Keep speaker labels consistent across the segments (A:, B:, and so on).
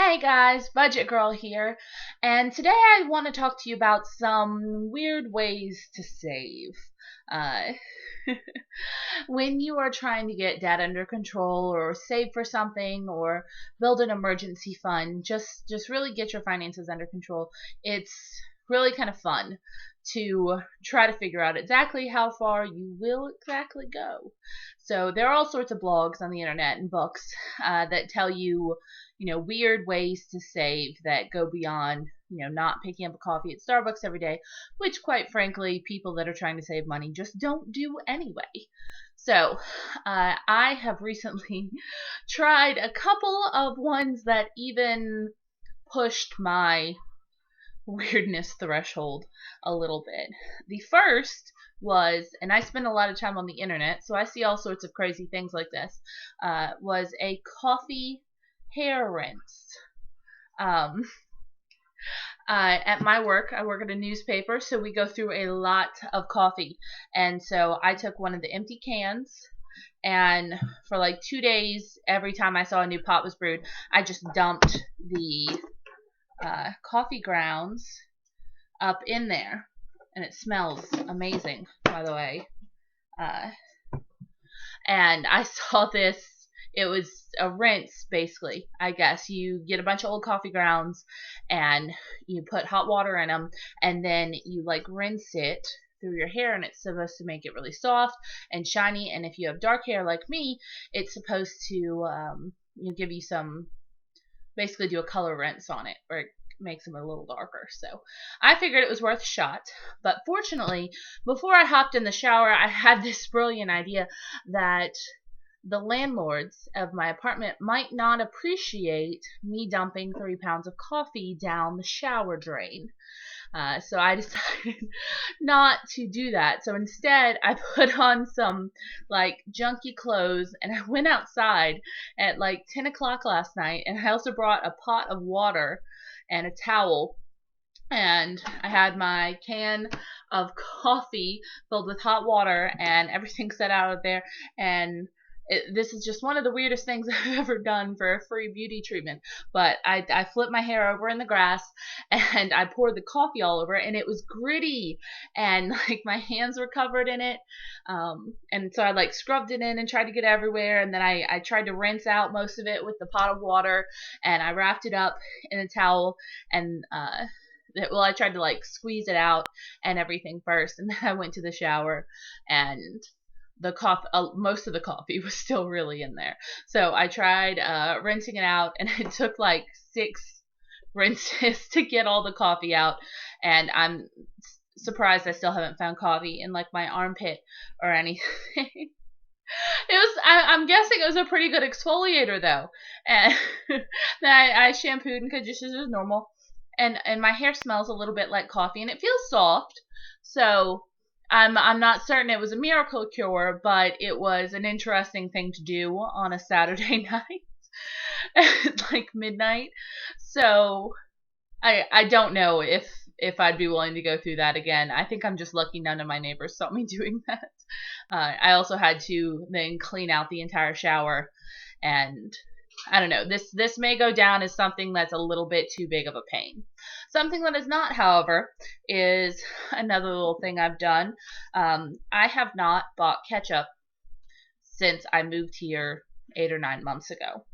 A: Hey guys, Budget Girl here, and today I want to talk to you about some weird ways to save. Uh, when you are trying to get debt under control or save for something or build an emergency fund, just really get your finances under control. It's really kind of fun to try to figure out exactly how far you will exactly go. So there are all sorts of blogs on the internet and books that tell you, weird ways to save that go beyond, not picking up a coffee at Starbucks every day, which quite frankly, people that are trying to save money just don't do anyway. So, I have recently tried a couple of ones that even pushed my weirdness threshold a little bit. The first was, and I spend a lot of time on the internet, so I see all sorts of crazy things like this, was a coffee hair rinse. Um, at my work, I work at a newspaper, so we go through a lot of coffee. And so I took one of the empty cans, and for like 2 days, every time I saw a new pot was brewed, I just dumped the coffee grounds up in there. And it smells amazing, by the way. Uh, and I saw this. It was a rinse, basically. I guess you get a bunch of old coffee grounds and you put hot water in them, and then you rinse it through your hair, and it's supposed to make it really soft and shiny. And if you have dark hair like me, it's supposed to give you some, basically do a color rinse on it, or it makes them a little darker. So I figured it was worth a shot. But fortunately, before I hopped in the shower, I had this brilliant idea that the landlords of my apartment might not appreciate me dumping 3 pounds of coffee down the shower drain. So I decided not to do that. So instead, I put on some junky clothes, and I went outside at 10 o'clock last night, and I also brought a pot of water and a towel. And I had my can of coffee filled with hot water and everything set out of there. And this is just one of the weirdest things I've ever done for a free beauty treatment. But I flipped my hair over in the grass, and I poured the coffee all over it, and it was gritty, and my hands were covered in it. And so I scrubbed it in and tried to get everywhere, and then I tried to rinse out most of it with the pot of water, and I wrapped it up in a towel, and I tried to squeeze it out and everything first, and then I went to the shower, and the coffee, most of the coffee was still really in there. So I tried rinsing it out, and it took 6 rinses to get all the coffee out. And I'm surprised I still haven't found coffee in my armpit or anything. I'm guessing it was a pretty good exfoliator though. And then I shampooed and conditioned as normal. And my hair smells a little bit like coffee, and it feels soft. So I'm not certain it was a miracle cure, but it was an interesting thing to do on a Saturday night at midnight. So I don't know if I'd be willing to go through that again. I think I'm just lucky none of my neighbors saw me doing that. I also had to then clean out the entire shower, and I don't know. This may go down as something that's a little bit too big of a pain. Something that is not, however, is another little thing I've done. I have not bought ketchup since I moved here 8 or 9 months ago.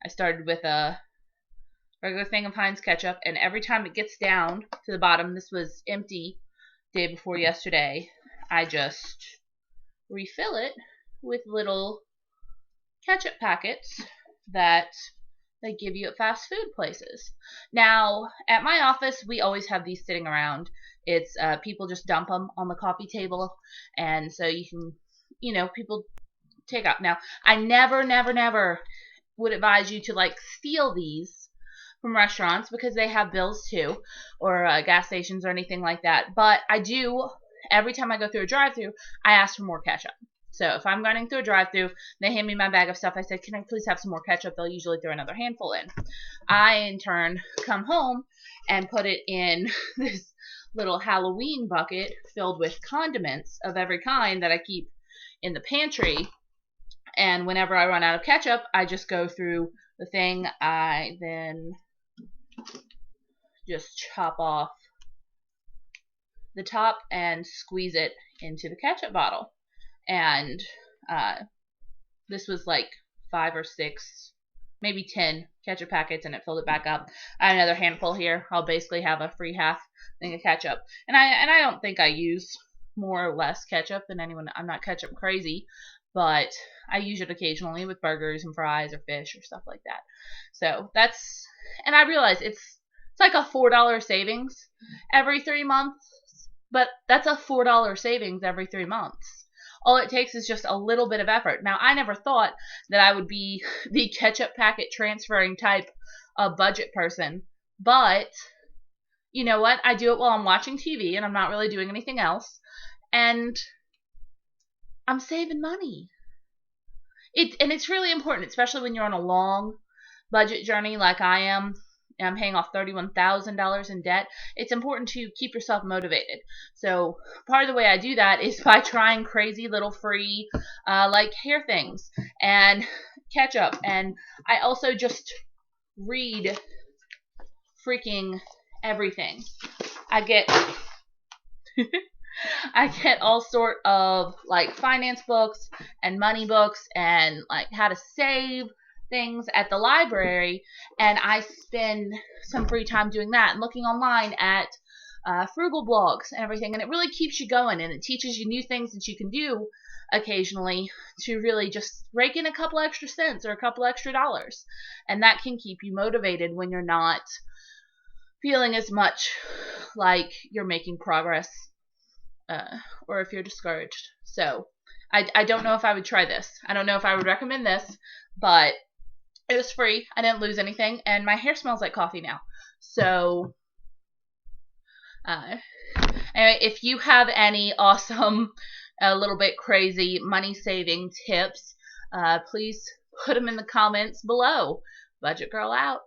A: I started with a regular thing of Heinz ketchup, and every time it gets down to the bottom, this was empty day before yesterday, I just refill it with little ketchup packets that they give you at fast food places. Now, at my office, we always have these sitting around. It's people just dump them on the coffee table, and so you can, people take out. Now, I never would advise you to steal these from restaurants, because they have bills too, or gas stations or anything like that. But I do, every time I go through a drive-through, I ask for more ketchup. So if I'm running through a drive-through, they hand me my bag of stuff, I said, can I please have some more ketchup? They'll usually throw another handful in. I, in turn, come home and put it in this little Halloween bucket filled with condiments of every kind that I keep in the pantry. And whenever I run out of ketchup, I just go through the thing. I then just chop off the top and squeeze it into the ketchup bottle. And this was like 5 or 6, maybe 10 ketchup packets, and it filled it back up. I have another handful here. I'll basically have a free half thing of ketchup. And I don't think I use more or less ketchup than anyone. I'm not ketchup crazy, but I use it occasionally with burgers and fries or fish or stuff like that. So that's, and I realize it's like a $4 savings every 3 months, but that's a $4 savings every 3 months. All it takes is just a little bit of effort. Now, I never thought that I would be the ketchup packet transferring type of budget person, but you know what? I do it while I'm watching TV and I'm not really doing anything else, and I'm saving money. And it's really important, especially when you're on a long budget journey like I am. I'm paying off $31,000 in debt. It's important to keep yourself motivated. So part of the way I do that is by trying crazy little free like hair things and ketchup. And I also just read freaking everything. I get I get all sort of like finance books and money books and like how to save things at the library, and I spend some free time doing that and looking online at frugal blogs and everything, and it really keeps you going, and it teaches you new things that you can do occasionally to really just rake in a couple extra cents or a couple extra dollars, and that can keep you motivated when you're not feeling as much like you're making progress, or if you're discouraged. So I don't know if I would try this. I don't know if I would recommend this, but it was free. I didn't lose anything, and my hair smells like coffee now. So anyway, if you have any awesome, a little bit crazy money saving tips, please put them in the comments below. Budget Girl out.